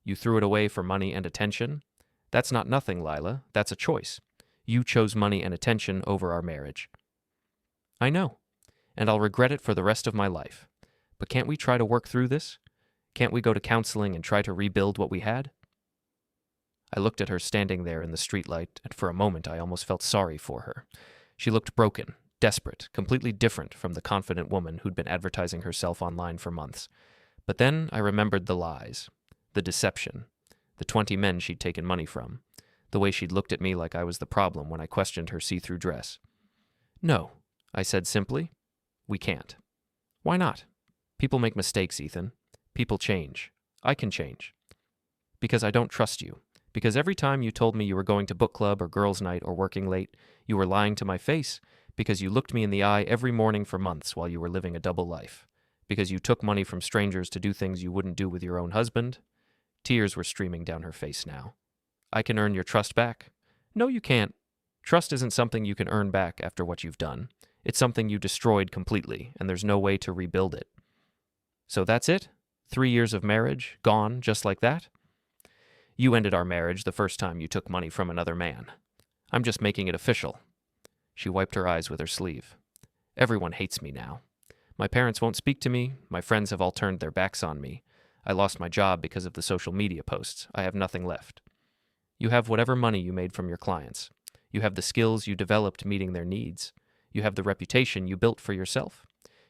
You threw it away for money and attention? That's not nothing, Lyla. That's a choice. You chose money and attention over our marriage. I know, and I'll regret it for the rest of my life. But can't we try to work through this? Can't we go to counseling and try to rebuild what we had? I looked at her standing there in the streetlight, and for a moment I almost felt sorry for her. She looked broken, desperate, completely different from the confident woman who'd been advertising herself online for months. But then I remembered the lies, the deception, the 20 men she'd taken money from, the way she'd looked at me like I was the problem when I questioned her see-through dress. No, I said simply. We can't. Why not? People make mistakes, Ethan. People change. I can change. Because I don't trust you. Because every time you told me you were going to book club or girls' night or working late, you were lying to my face. Because you looked me in the eye every morning for months while you were living a double life. Because you took money from strangers to do things you wouldn't do with your own husband. Tears were streaming down her face now. I can earn your trust back. No, you can't. Trust isn't something you can earn back after what you've done. It's something you destroyed completely, and there's no way to rebuild it. So that's it? 3 years of marriage, gone just like that? You ended our marriage the first time you took money from another man. I'm just making it official. She wiped her eyes with her sleeve. Everyone hates me now. My parents won't speak to me. My friends have all turned their backs on me. I lost my job because of the social media posts. I have nothing left. You have whatever money you made from your clients. You have the skills you developed meeting their needs. You have the reputation you built for yourself.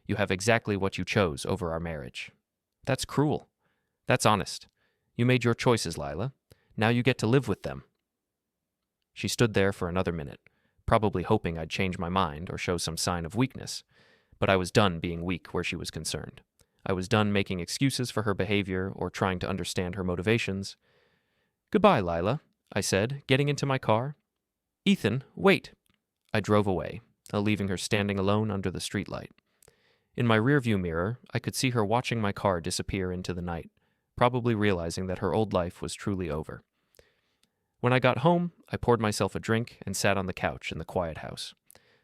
You have exactly what you chose over our marriage. That's cruel. That's honest. You made your choices, Lyla. Now you get to live with them. She stood there for another minute, probably hoping I'd change my mind or show some sign of weakness. But I was done being weak where she was concerned. I was done making excuses for her behavior or trying to understand her motivations. Goodbye, Lyla, I said, getting into my car. Ethan, wait. I drove away, leaving her standing alone under the streetlight. In my rearview mirror, I could see her watching my car disappear into the night, probably realizing that her old life was truly over. When I got home, I poured myself a drink and sat on the couch in the quiet house.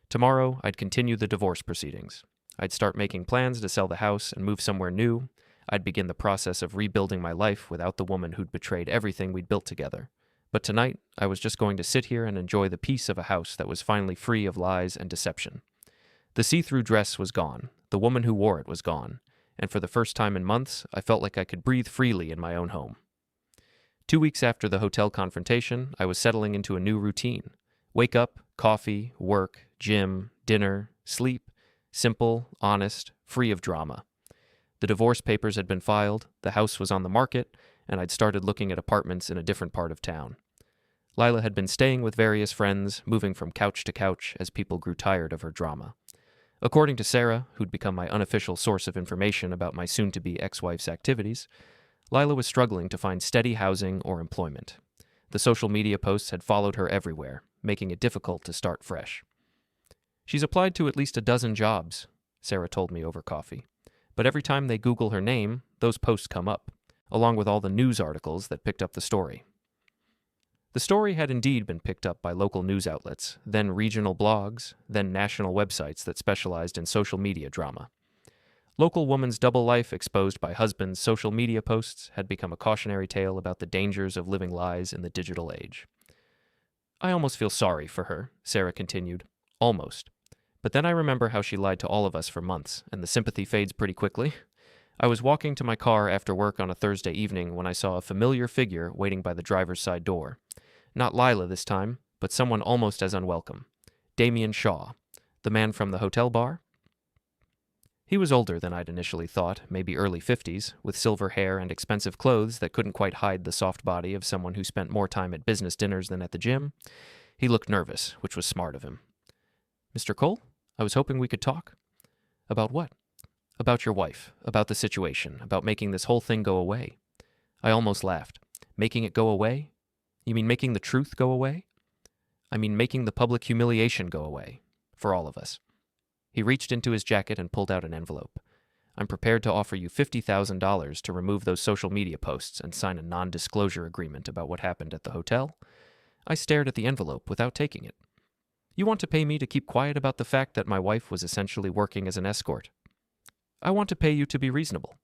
Tomorrow, I'd continue the divorce proceedings. I'd start making plans to sell the house and move somewhere new. I'd begin the process of rebuilding my life without the woman who'd betrayed everything we'd built together. But tonight, I was just going to sit here and enjoy the peace of a house that was finally free of lies and deception. The see-through dress was gone. The woman who wore it was gone. And for the first time in months, I felt like I could breathe freely in my own home. 2 weeks after the hotel confrontation, I was settling into a new routine. Wake up, coffee, work, gym, dinner, sleep. Simple, honest, free of drama. The divorce papers had been filed, the house was on the market, and I'd started looking at apartments in a different part of town. Lyla had been staying with various friends, moving from couch to couch as people grew tired of her drama. According to Sarah, who'd become my unofficial source of information about my soon-to-be ex-wife's activities, Lila was struggling to find steady housing or employment. The social media posts had followed her everywhere, making it difficult to start fresh. She's applied to at least a dozen jobs, Sarah told me over coffee. But every time they Google her name, those posts come up, along with all the news articles that picked up the story. The story had indeed been picked up by local news outlets, then regional blogs, then national websites that specialized in social media drama. Local woman's double life exposed by husband's social media posts had become a cautionary tale about the dangers of living lies in the digital age. I almost feel sorry for her, Sarah continued. Almost. But then I remember how she lied to all of us for months, and the sympathy fades pretty quickly. I was walking to my car after work on a Thursday evening when I saw a familiar figure waiting by the driver's side door. Not Lyla this time, but someone almost as unwelcome. Damien Shaw, the man from the hotel bar. He was older than I'd initially thought, maybe early 50s, with silver hair and expensive clothes that couldn't quite hide the soft body of someone who spent more time at business dinners than at the gym. He looked nervous, which was smart of him. "Mr. Cole, I was hoping we could talk." "About what?" "About your wife, about the situation, about making this whole thing go away." I almost laughed. "Making it go away? You mean making the truth go away?" "I mean making the public humiliation go away. For all of us." He reached into his jacket and pulled out an envelope. "I'm prepared to offer you $50,000 to remove those social media posts and sign a non-disclosure agreement about what happened at the hotel." I stared at the envelope without taking it. "You want to pay me to keep quiet about the fact that my wife was essentially working as an escort?" "I want to pay you to be reasonable.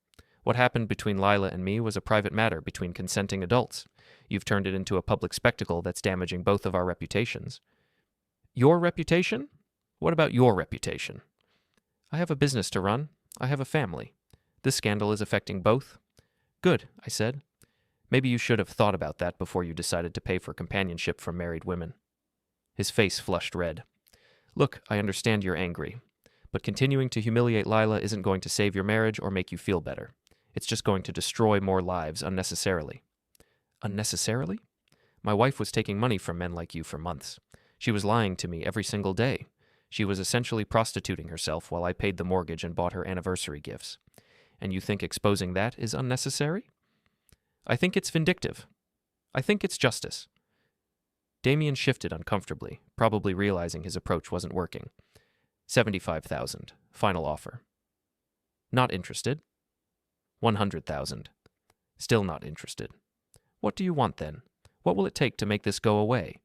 What happened between Lyla and me was a private matter between consenting adults. You've turned it into a public spectacle that's damaging both of our reputations." "Your reputation? What about your reputation?" "I have a business to run. I have a family. This scandal is affecting both." "Good," I said. "Maybe you should have thought about that before you decided to pay for companionship from married women." His face flushed red. "Look, I understand you're angry, but continuing to humiliate Lyla isn't going to save your marriage or make you feel better. It's just going to destroy more lives unnecessarily." "Unnecessarily?" "My wife was taking money from men like you for months. She was lying to me every single day. She was essentially prostituting herself while I paid the mortgage and bought her anniversary gifts. And you think exposing that is unnecessary?" "I think it's vindictive. I think it's justice." Damien shifted uncomfortably, probably realizing his approach wasn't working. $75,000. Final offer. "Not interested." $100,000. Still not interested. "What do you want then? What will it take to make this go away?"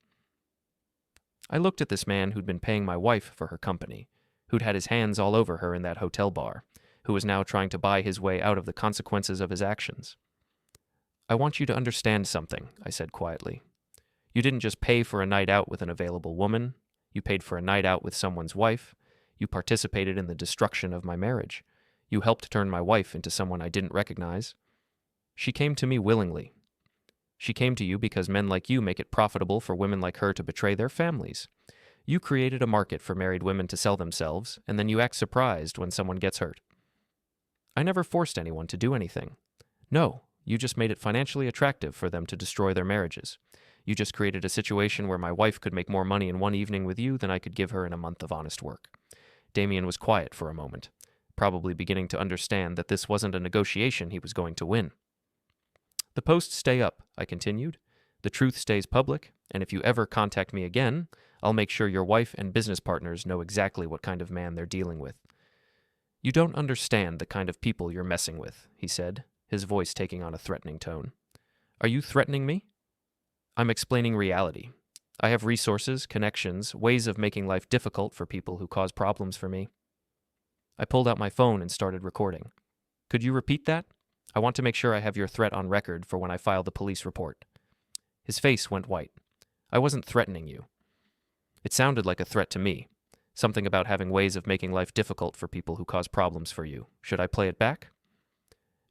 I looked at this man who'd been paying my wife for her company, who'd had his hands all over her in that hotel bar, who was now trying to buy his way out of the consequences of his actions. "I want you to understand something," I said quietly. "You didn't just pay for a night out with an available woman. You paid for a night out with someone's wife. You participated in the destruction of my marriage. You helped turn my wife into someone I didn't recognize. She came to me willingly. She came to you because men like you make it profitable for women like her to betray their families. You created a market for married women to sell themselves, and then you act surprised when someone gets hurt. I never forced anyone to do anything. No, you just made it financially attractive for them to destroy their marriages. You just created a situation where my wife could make more money in one evening with you than I could give her in a month of honest work." Damien was quiet for a moment, probably beginning to understand that this wasn't a negotiation he was going to win. "The posts stay up," I continued. "The truth stays public, and if you ever contact me again, I'll make sure your wife and business partners know exactly what kind of man they're dealing with." "You don't understand the kind of people you're messing with," he said, his voice taking on a threatening tone. "Are you threatening me?" "I'm explaining reality. I have resources, connections, ways of making life difficult for people who cause problems for me." I pulled out my phone and started recording. "Could you repeat that? I want to make sure I have your threat on record for when I file the police report." His face went white. "I wasn't threatening you." It sounded like a threat to me. Something about having ways of making life difficult for people who cause problems for you. Should I play it back?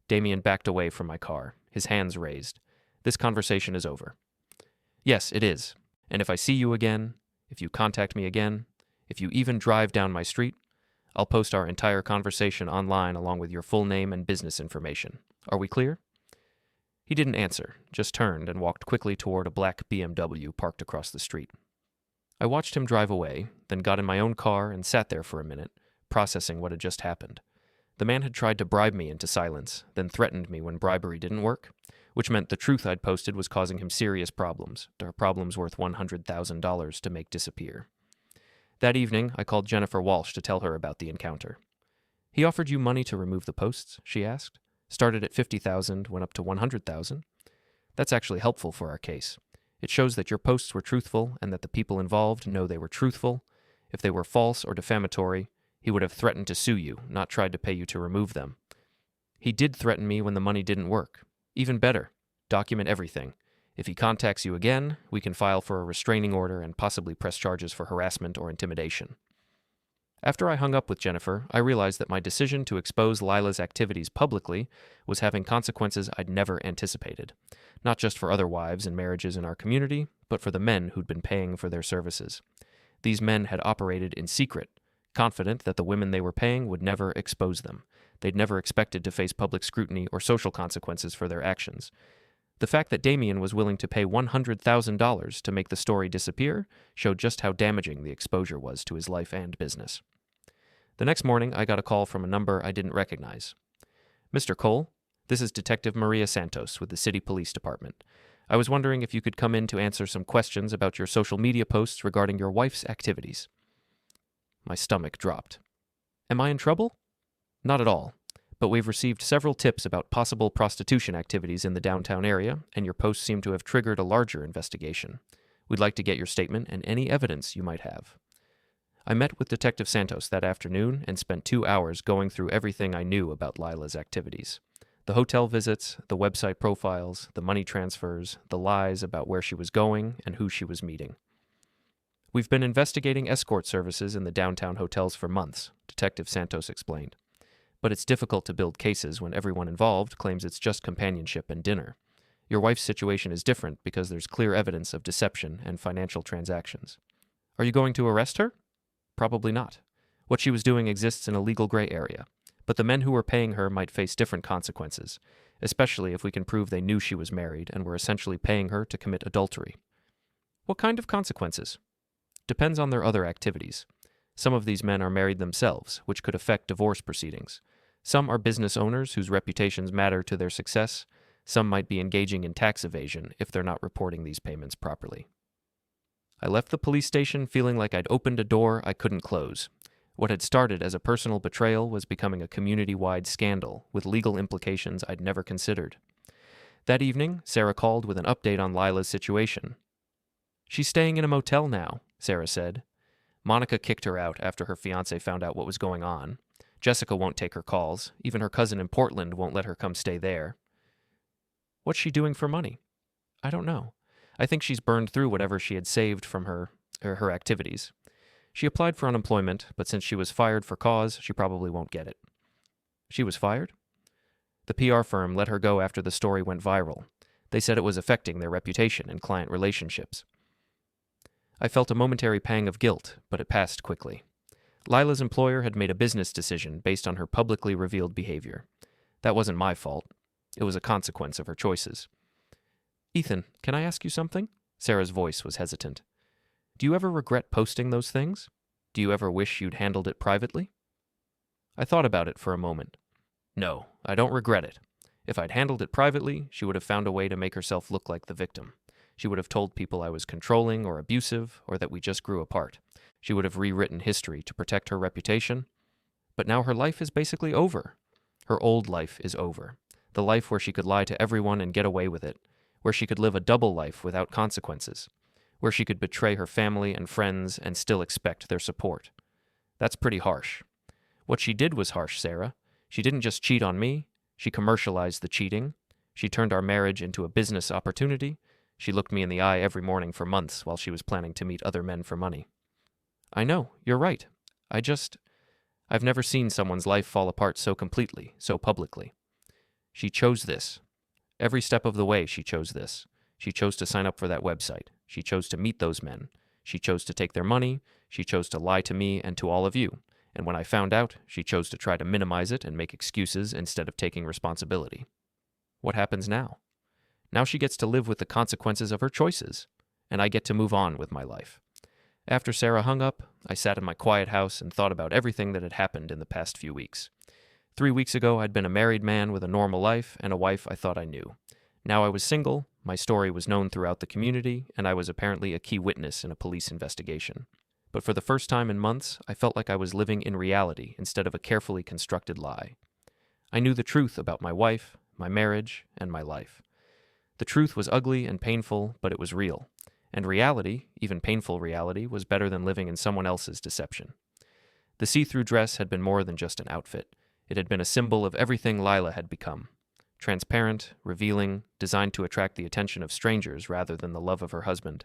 Damien backed away from my car, his hands raised. "This conversation is over." "Yes, it is. And if I see you again, if you contact me again, if you even drive down my street, I'll post our entire conversation online along with your full name and business information. Are we clear?" He didn't answer, just turned and walked quickly toward a black BMW parked across the street. I watched him drive away, then got in my own car and sat there for a minute, processing what had just happened. The man had tried to bribe me into silence, then threatened me when bribery didn't work, which meant the truth I'd posted was causing him serious problems worth $100,000 to make disappear. That evening, I called Jennifer Walsh to tell her about the encounter. "He offered you money to remove the posts?" she asked. "Started at $50,000, went up to $100,000. That's actually helpful for our case. It shows that your posts were truthful and that the people involved know they were truthful. If they were false or defamatory, he would have threatened to sue you, not tried to pay you to remove them. He did threaten me when the money didn't work. Even better, document everything. If he contacts you again, we can file for a restraining order and possibly press charges for harassment or intimidation." After I hung up with Jennifer, I realized that my decision to expose Lila's activities publicly was having consequences I'd never anticipated, not just for other wives and marriages in our community, but for the men who'd been paying for their services. These men had operated in secret, confident that the women they were paying would never expose them. They'd never expected to face public scrutiny or social consequences for their actions. The fact that Damien was willing to pay $100,000 to make the story disappear showed just how damaging the exposure was to his life and business. The next morning, I got a call from a number I didn't recognize. "Mr. Cole, this is Detective Maria Santos with the City Police Department. I was wondering if you could come in to answer some questions about your social media posts regarding your wife's activities." My stomach dropped. "Am I in trouble?" "Not at all. But we've received several tips about possible prostitution activities in the downtown area, and your posts seem to have triggered a larger investigation. We'd like to get your statement and any evidence you might have." I met with Detective Santos that afternoon and spent 2 hours going through everything I knew about Lila's activities. The hotel visits, the website profiles, the money transfers, the lies about where she was going and who she was meeting. "We've been investigating escort services in the downtown hotels for months," Detective Santos explained. "But it's difficult to build cases when everyone involved claims it's just companionship and dinner. Your wife's situation is different because there's clear evidence of deception and financial transactions." "Are you going to arrest her?" "Probably not. What she was doing exists in a legal gray area, but the men who were paying her might face different consequences, especially if we can prove they knew she was married and were essentially paying her to commit adultery." "What kind of consequences?" "Depends on their other activities. Some of these men are married themselves, which could affect divorce proceedings. Some are business owners whose reputations matter to their success. Some might be engaging in tax evasion if they're not reporting these payments properly." I left the police station feeling like I'd opened a door I couldn't close. What had started as a personal betrayal was becoming a community-wide scandal with legal implications I'd never considered. That evening, Sarah called with an update on Lila's situation. "She's staying in a motel now," Sarah said. "Monica kicked her out after her fiancé found out what was going on. Jessica won't take her calls. Even her cousin in Portland won't let her come stay there." "What's she doing for money?" "I don't know. I think she's burned through whatever she had saved from her activities. She applied for unemployment, but since she was fired for cause, she probably won't get it." "She was fired?" "The PR firm let her go after the story went viral. They said it was affecting their reputation and client relationships." I felt a momentary pang of guilt, but it passed quickly. Lila's employer had made a business decision based on her publicly revealed behavior. That wasn't my fault. It was a consequence of her choices. "Ethan, can I ask you something?" Sarah's voice was hesitant. "Do you ever regret posting those things? Do you ever wish you'd handled it privately?" I thought about it for a moment. "No, I don't regret it. If I'd handled it privately, she would have found a way to make herself look like the victim. She would have told people I was controlling or abusive, or that we just grew apart. She would have rewritten history to protect her reputation. But now her life is basically over. Her old life is over. The life where she could lie to everyone and get away with it. Where she could live a double life without consequences. Where she could betray her family and friends and still expect their support. That's pretty harsh. What she did was harsh, Sarah. She didn't just cheat on me. She commercialized the cheating. She turned our marriage into a business opportunity. She looked me in the eye every morning for months while she was planning to meet other men for money." "I know, you're right. I've never seen someone's life fall apart so completely, so publicly. She chose this. Every step of the way she chose this. She chose to sign up for that website. She chose to meet those men. She chose to take their money. She chose to lie to me and to all of you. And when I found out, she chose to try to minimize it and make excuses instead of taking responsibility. What happens now? Now she gets to live with the consequences of her choices, and I get to move on with my life." After Sarah hung up, I sat in my quiet house and thought about everything that had happened in the past few weeks. 3 weeks ago, I'd been a married man with a normal life and a wife I thought I knew. Now I was single, my story was known throughout the community, and I was apparently a key witness in a police investigation. But for the first time in months, I felt like I was living in reality instead of a carefully constructed lie. I knew the truth about my wife, my marriage, and my life. The truth was ugly and painful, but it was real. And reality, even painful reality, was better than living in someone else's deception. The see-through dress had been more than just an outfit. It had been a symbol of everything Lila had become. Transparent, revealing, designed to attract the attention of strangers rather than the love of her husband.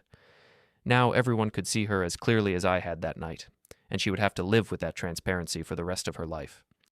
Now everyone could see her as clearly as I had that night, and she would have to live with that transparency for the rest of her life.